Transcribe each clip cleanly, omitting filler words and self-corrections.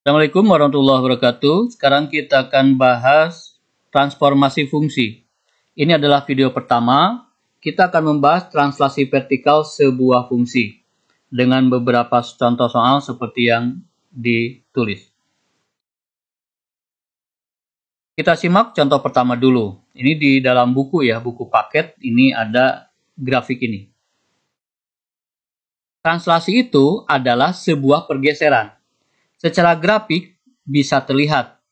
Assalamualaikum warahmatullahi wabarakatuh. Sekarang kita akan bahas transformasi fungsi. Ini adalah video pertama. Kita akan membahas translasi vertikal sebuah fungsi dengan beberapa contoh soal seperti yang ditulis. Kita simak contoh pertama dulu. Ini di dalam buku ya, buku paket. Ini ada grafik ini. Translasi itu adalah sebuah pergeseran. Secara grafik bisa terlihat.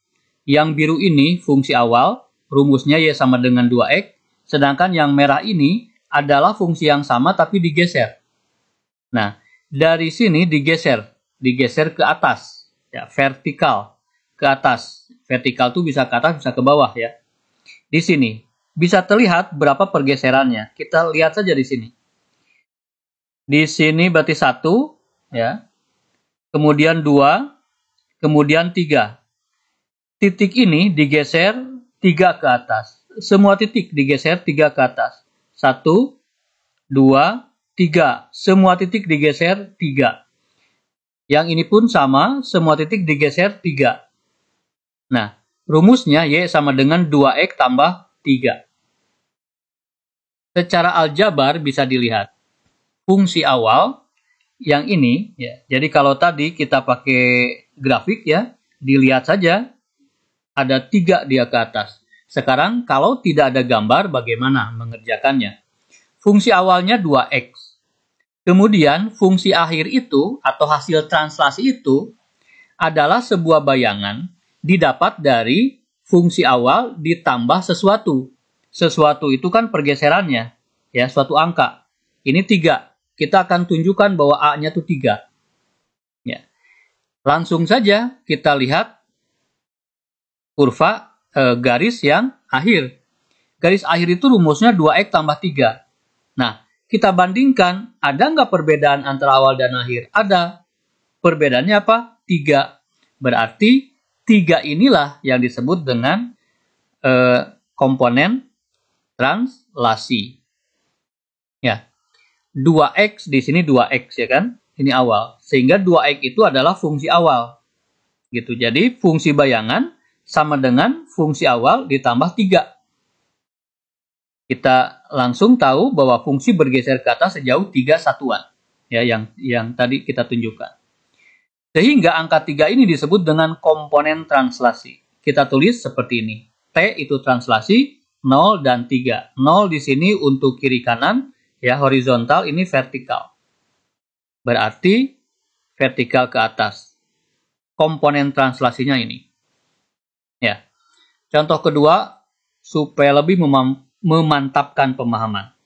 Yang biru ini fungsi awal, rumusnya Y sama dengan 2X, sedangkan yang merah ini adalah fungsi yang sama tapi digeser. Nah, dari sini digeser ke atas, ya, vertikal ke atas. Vertikal itu bisa ke atas, bisa ke bawah ya. Di sini bisa terlihat berapa pergeserannya. Kita lihat saja di sini. Di sini berarti 1, ya. Kemudian 2, kemudian 3. Titik ini digeser 3 ke atas. Semua titik digeser 3 ke atas. 1, 2, 3. Semua titik digeser 3. Yang ini pun sama, semua titik digeser 3. Nah, rumusnya Y sama dengan 2X tambah 3. Secara aljabar bisa dilihat. Fungsi awal yang ini, ya. Jadi kalau tadi kita pakai grafik ya, dilihat saja ada 3 dia ke atas. Sekarang kalau tidak ada gambar bagaimana mengerjakannya? Fungsi awalnya 2X. Kemudian fungsi akhir itu atau hasil translasi itu adalah sebuah bayangan didapat dari fungsi awal ditambah sesuatu. Sesuatu itu kan pergeserannya, ya, suatu angka. Ini 3. Kita akan tunjukkan bahwa A-nya itu 3. Ya. Langsung saja kita lihat kurva garis yang akhir. Garis akhir itu rumusnya 2X tambah 3. Nah, kita bandingkan, ada nggak perbedaan antara awal dan akhir? Ada. Perbedaannya apa? 3. Berarti 3 inilah yang disebut dengan komponen translasi. Ya. 2X di sini 2X ya kan? Ini awal. Sehingga 2X itu adalah fungsi awal. Gitu. Jadi fungsi bayangan sama dengan fungsi awal ditambah 3. Kita langsung tahu bahwa fungsi bergeser ke atas sejauh 3 satuan. Ya, yang tadi kita tunjukkan. Sehingga angka 3 ini disebut dengan komponen translasi. Kita tulis seperti ini. T itu translasi, 0 dan 3. 0 di sini untuk kiri kanan. Ya, horizontal ini vertikal. Berarti vertikal ke atas. Komponen translasinya ini. Ya. Contoh kedua supaya lebih memantapkan pemahaman.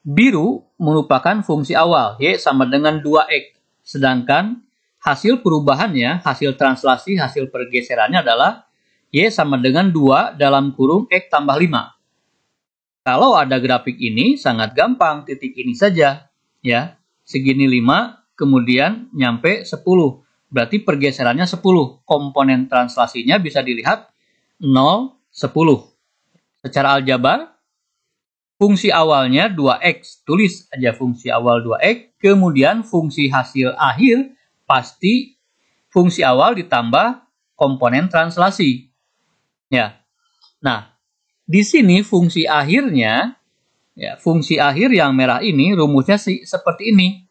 Biru merupakan fungsi awal, Y sama dengan 2X. Sedangkan hasil perubahannya, hasil translasi, hasil pergeserannya adalah Y sama dengan 2 dalam kurung X tambah 5. Kalau ada grafik ini sangat gampang, titik ini saja ya. Segini 5, kemudian nyampe 10. Berarti pergeserannya 10. Komponen translasinya bisa dilihat 0, 10. Secara aljabar, fungsi awalnya 2X. Tulis aja fungsi awal 2X, kemudian fungsi hasil akhir pasti fungsi awal ditambah komponen translasi. Ya. Nah, di sini fungsi akhirnya, ya, fungsi akhir yang merah ini rumusnya seperti ini.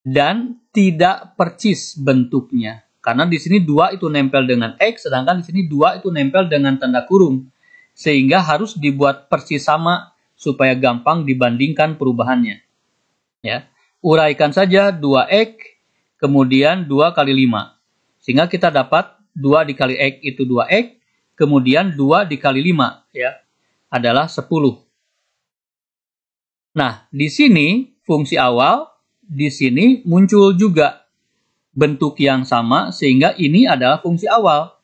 Dan tidak percis bentuknya. Karena di sini 2 itu nempel dengan X, sedangkan di sini 2 itu nempel dengan tanda kurung. Sehingga harus dibuat persis sama supaya gampang dibandingkan perubahannya. Ya. Uraikan saja 2X, kemudian 2 kali 5. Sehingga kita dapat 2 dikali X itu 2X, kemudian 2 dikali 5 ya, adalah 10. Nah, di sini fungsi awal, di sini muncul juga bentuk yang sama sehingga ini adalah fungsi awal.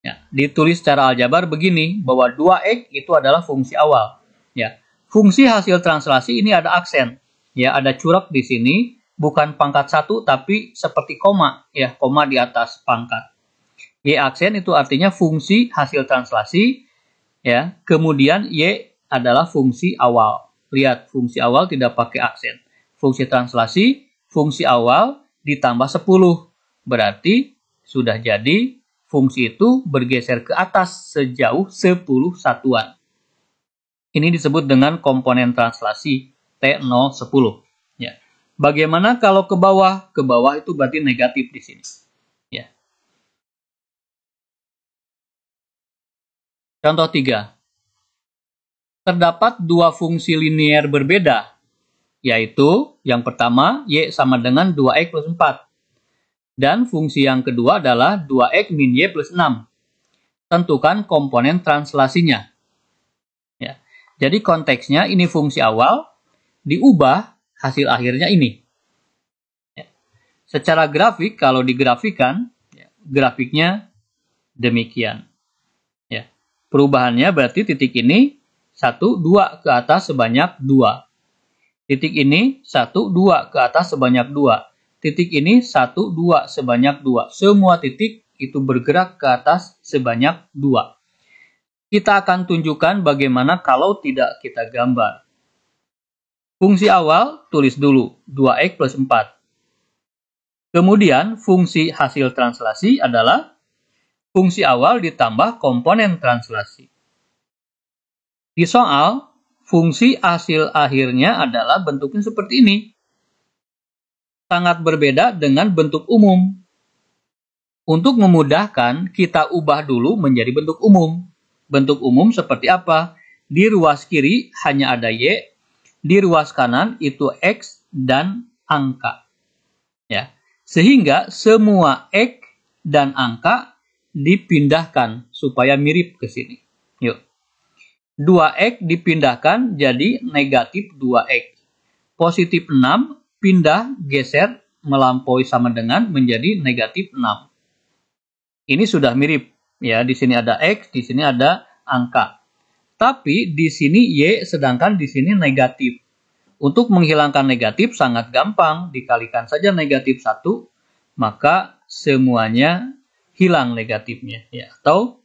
Ya, ditulis secara aljabar begini, bahwa 2X itu adalah fungsi awal. Ya. Fungsi hasil translasi ini ada aksen. Ya, ada corak di sini, bukan pangkat 1 tapi seperti koma, ya, koma di atas pangkat. Y aksen itu artinya fungsi hasil translasi, ya. Kemudian Y adalah fungsi awal. Lihat, fungsi awal tidak pakai aksen. Fungsi translasi, fungsi awal ditambah 10. berarti sudah jadi fungsi itu bergeser ke atas sejauh 10 satuan. Ini disebut dengan komponen translasi T0, 10. Ya. Bagaimana kalau ke bawah? Ke bawah itu berarti negatif di sini. Ya. Contoh 3. Terdapat dua fungsi linier berbeda, yaitu yang pertama Y sama dengan 2X plus 4. Dan fungsi yang kedua adalah 2X min Y plus 6. Tentukan komponen translasinya. Ya. Jadi konteksnya ini fungsi awal, diubah hasil akhirnya ini. Ya. Secara grafik, kalau digrafikan, ya, grafiknya demikian. Ya. Perubahannya berarti titik ini 1, 2 ke atas sebanyak 2. Titik ini 1, 2 ke atas sebanyak 2. Titik ini 1, 2 sebanyak 2. Semua titik itu bergerak ke atas sebanyak 2. Kita akan tunjukkan bagaimana kalau tidak kita gambar. Fungsi awal tulis dulu 2X plus 4. Kemudian fungsi hasil translasi adalah fungsi awal ditambah komponen translasi. Di soal, fungsi hasil akhirnya adalah bentuknya seperti ini. Sangat berbeda dengan bentuk umum. Untuk memudahkan, kita ubah dulu menjadi bentuk umum. Bentuk umum seperti apa? Di ruas kiri hanya ada Y, di ruas kanan itu X dan angka. Ya. Sehingga semua X dan angka dipindahkan supaya mirip ke sini. Yuk. 2X dipindahkan jadi negatif 2X. Positif 6 pindah geser melampaui sama dengan menjadi negatif 6. Ini sudah mirip. Ya, di sini ada X, di sini ada angka. Tapi di sini Y sedangkan di sini negatif. Untuk menghilangkan negatif sangat gampang. Dikalikan saja negatif 1, maka semuanya hilang negatifnya. Ya, atau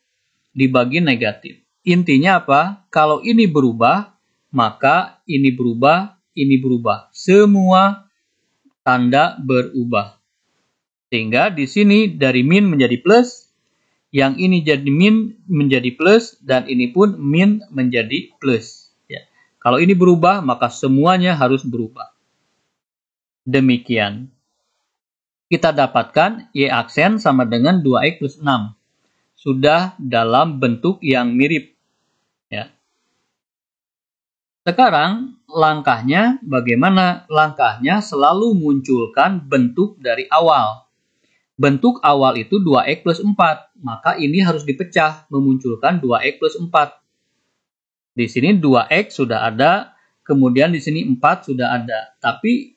dibagi negatif. Intinya apa? Kalau ini berubah, maka ini berubah, ini berubah. Semua tanda berubah. Sehingga di sini dari min menjadi plus, yang ini jadi min menjadi plus, dan ini pun min menjadi plus. Ya. Kalau ini berubah, maka semuanya harus berubah. Demikian. Kita dapatkan Y aksen sama dengan 2X plus 6. Sudah dalam bentuk yang mirip. Ya. Sekarang langkahnya bagaimana? Langkahnya selalu munculkan bentuk dari awal. Bentuk awal itu 2X plus 4. Maka ini harus dipecah memunculkan 2X plus 4. Di sini 2X sudah ada. Kemudian di sini 4 sudah ada. Tapi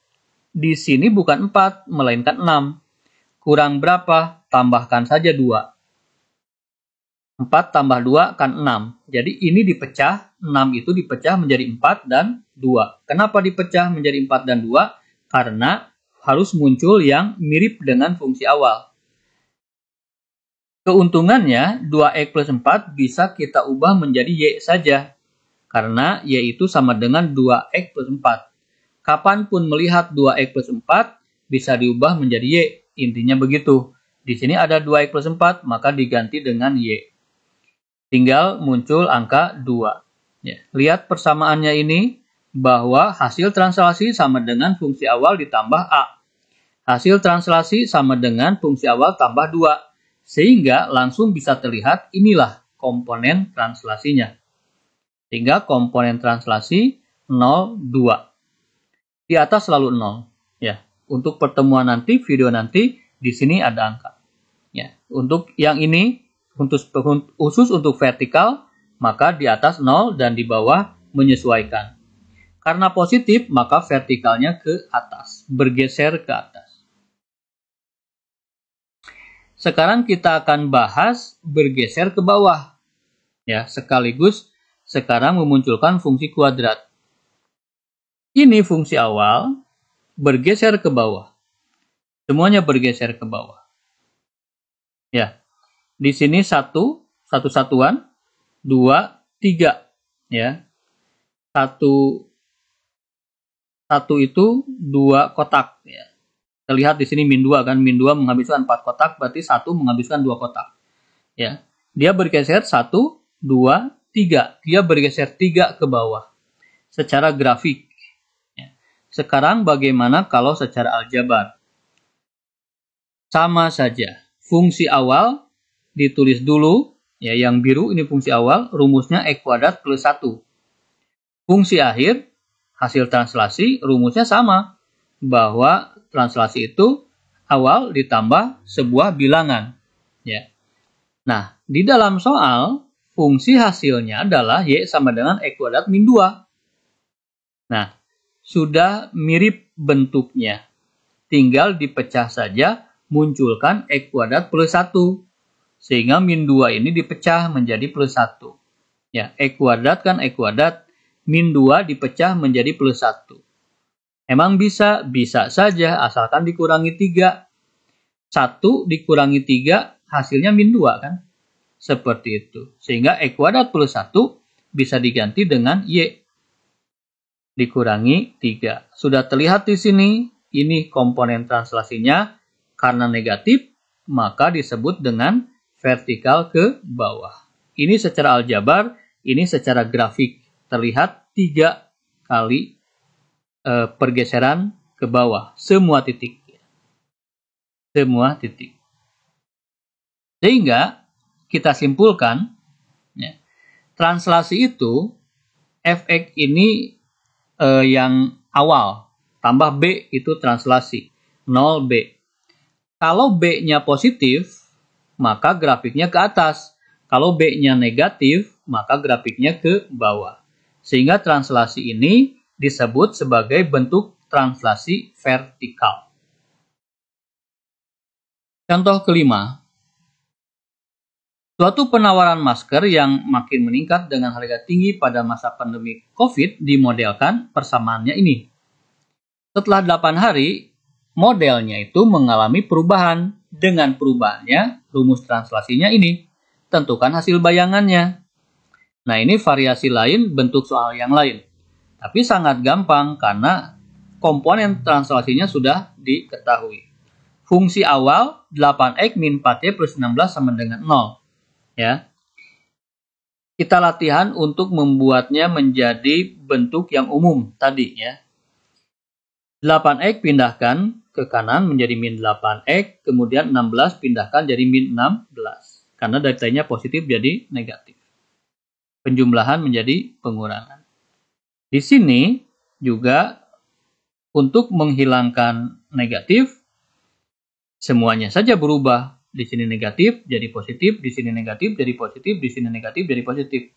di sini bukan 4 melainkan 6. Kurang berapa? Tambahkan saja 2. 4 tambah 2 kan 6. Jadi ini dipecah, 6 itu dipecah menjadi 4 dan 2. Kenapa dipecah menjadi 4 dan 2? Karena harus muncul yang mirip dengan fungsi awal. Keuntungannya 2X plus 4 bisa kita ubah menjadi Y saja. Karena Y itu sama dengan 2X plus 4. Kapanpun melihat 2X plus 4 bisa diubah menjadi Y. Intinya begitu. Di sini ada 2X plus 4 maka diganti dengan Y. Tinggal muncul angka 2. Ya, lihat persamaannya ini bahwa hasil translasi sama dengan fungsi awal ditambah A. Hasil translasi sama dengan fungsi awal tambah 2. Sehingga langsung bisa terlihat inilah komponen translasinya. Sehingga komponen translasi 0, 2. Di atas selalu 0. Ya, untuk pertemuan nanti, video nanti, di sini ada angka. Ya, untuk yang ini, khusus untuk vertikal, maka di atas 0 dan di bawah menyesuaikan. Karena positif, maka vertikalnya ke atas, bergeser ke atas. Sekarang kita akan bahas bergeser ke bawah. Ya, sekaligus sekarang memunculkan fungsi kuadrat. Ini fungsi awal bergeser ke bawah. Semuanya bergeser ke bawah. Ya. Di sini 1 satuan, 2, 3. Ya. 1 itu 2 kotak. Ya. Terlihat di sini min 2 kan, min 2 menghabiskan 4 kotak, berarti 1 menghabiskan 2 kotak. Ya. Dia bergeser 1, 2, 3. Dia bergeser 3 ke bawah. Secara grafik. Ya. Sekarang bagaimana kalau secara aljabar? Sama saja. Fungsi awal ditulis dulu, ya, yang biru ini fungsi awal, rumusnya X kuadrat plus 1. Fungsi akhir, hasil translasi, rumusnya sama, bahwa translasi itu awal ditambah sebuah bilangan. Ya. Nah, di dalam soal, fungsi hasilnya adalah Y sama dengan X kuadrat min 2. Nah, sudah mirip bentuknya. Tinggal dipecah saja, munculkan X kuadrat plus 1. Sehingga min 2 ini dipecah menjadi plus 1. Ya, X kuadrat kan X kuadrat, min 2 dipecah menjadi plus 1. Emang bisa? Bisa saja, asalkan dikurangi 3. 1 dikurangi 3, hasilnya min 2 kan? Seperti itu. Sehingga X kuadrat plus 1 bisa diganti dengan Y. Dikurangi 3. Sudah terlihat di sini, ini komponen translasinya. Karena negatif, maka disebut dengan vertikal ke bawah. Ini secara aljabar, ini secara grafik. Terlihat 3 kali pergeseran ke bawah, semua titik. Semua titik. Sehingga kita simpulkan, ya, translasi itu fx ini yang awal, tambah B itu translasi, 0B. Kalau B-nya positif, maka grafiknya ke atas. Kalau B-nya negatif, maka grafiknya ke bawah. Sehingga translasi ini disebut sebagai bentuk translasi vertikal. Contoh kelima. Suatu penawaran masker yang makin meningkat dengan harga tinggi pada masa pandemi COVID dimodelkan persamaannya ini. Setelah 8 hari, modelnya itu mengalami perubahan. Dengan perubahannya, rumus translasinya ini. Tentukan hasil bayangannya. Nah, ini variasi lain, bentuk soal yang lain. Tapi sangat gampang karena komponen translasinya sudah diketahui. Fungsi awal 8x min 4y plus 16 sama dengan 0. Ya. Kita latihan untuk membuatnya menjadi bentuk yang umum tadi ya. 8x pindahkan ke kanan menjadi min 8x, kemudian 16 pindahkan jadi min 16. Karena datanya positif jadi negatif. Penjumlahan menjadi pengurangan. Di sini juga untuk menghilangkan negatif, semuanya saja berubah. Di sini negatif jadi positif, di sini negatif jadi positif, di sini negatif jadi positif.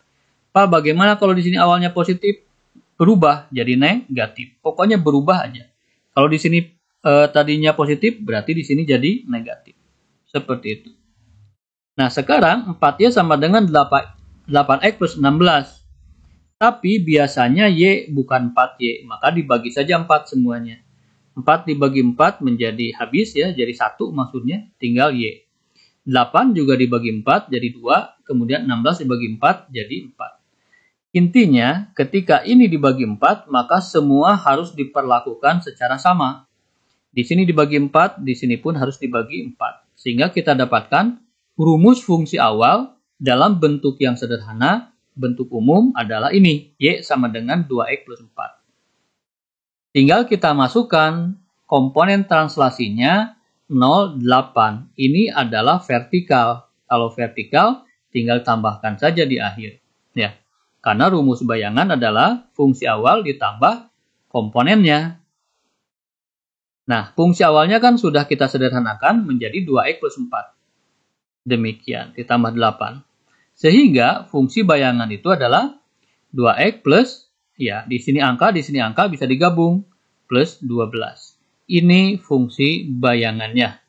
Pak, bagaimana kalau di sini awalnya positif? Berubah jadi negatif. Pokoknya berubah aja. Kalau di sini tadinya positif, berarti di sini jadi negatif. Seperti itu. Nah, sekarang 4Y sama dengan 8x plus 16. Tapi biasanya Y bukan 4Y, maka dibagi saja 4 semuanya. 4 dibagi 4 menjadi habis ya, jadi 1 maksudnya, tinggal Y. 8 juga dibagi 4 jadi 2, kemudian 16 dibagi 4 jadi 4. Intinya, ketika ini dibagi 4, maka semua harus diperlakukan secara sama. Di sini dibagi 4, di sini pun harus dibagi 4. Sehingga kita dapatkan rumus fungsi awal dalam bentuk yang sederhana. Bentuk umum adalah ini, Y sama dengan 2X plus 4. Tinggal kita masukkan komponen translasinya 0,8. Ini adalah vertikal. Kalau vertikal, tinggal tambahkan saja di akhir. Ya, karena rumus bayangan adalah fungsi awal ditambah komponennya. Nah, fungsi awalnya kan sudah kita sederhanakan menjadi 2X plus 4. Demikian, ditambah 8. Sehingga fungsi bayangan itu adalah 2x plus, ya di sini angka bisa digabung, plus 12. Ini fungsi bayangannya.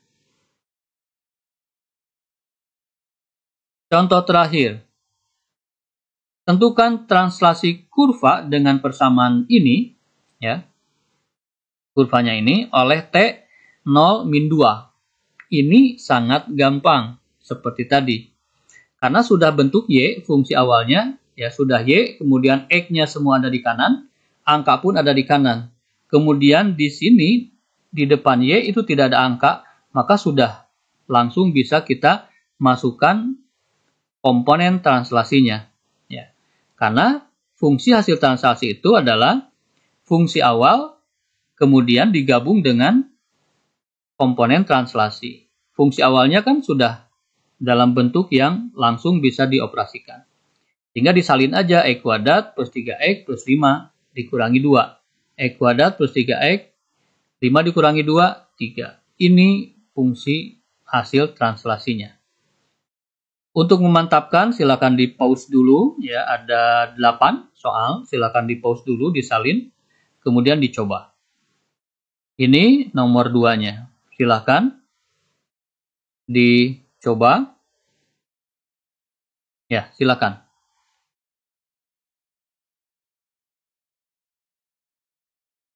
Contoh terakhir. Tentukan translasi kurva dengan persamaan ini, ya. Kurvanya ini oleh T 0 min 2. Ini sangat gampang, seperti tadi. Karena sudah bentuk Y, fungsi awalnya, ya sudah Y, kemudian X-nya semua ada di kanan, angka pun ada di kanan. Kemudian di sini di depan Y itu tidak ada angka, maka sudah langsung bisa kita masukkan komponen translasinya. Ya. Karena fungsi hasil translasi itu adalah fungsi awal kemudian digabung dengan komponen translasi. Fungsi awalnya kan sudah dalam bentuk yang langsung bisa dioperasikan. Sehingga disalin aja X kuadrat plus 3X plus 5 dikurangi 2. X kuadrat plus 3X, 5 dikurangi 2, 3. Ini fungsi hasil translasinya. Untuk memantapkan silakan di pause dulu ya, ada 8 soal, silakan di pause dulu, disalin, kemudian dicoba. Ini nomor 2-nya. Silakan dicoba. Ya, silakan.